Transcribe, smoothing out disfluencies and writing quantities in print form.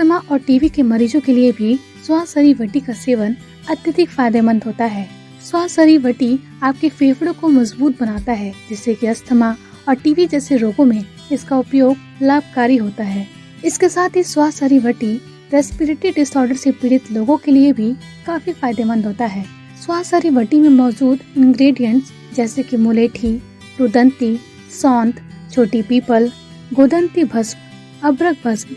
Asthma और TB के मरीजों के लिए भी स्वासरी वटी का सेवन अत्यधिक फायदेमंद होता है। स्वासरी वटी आपके फेफड़ों को मजबूत बनाता है, जिससे कि अस्थमा और टीबी जैसे रोगों में इसका उपयोग लाभकारी होता है। इसके साथ ही स्वासरी वटी रेस्पिरेटरी डिसऑर्डर से पीड़ित लोगों के लिए भी काफी फायदेमंद होता है। स्वासरी वटी में मौजूद इंग्रेडिएंट्स जैसे कि मुलेठी, रुदंती, सौंठ, छोटी पीपल, गोदंती भस्म, अबरक भस्म,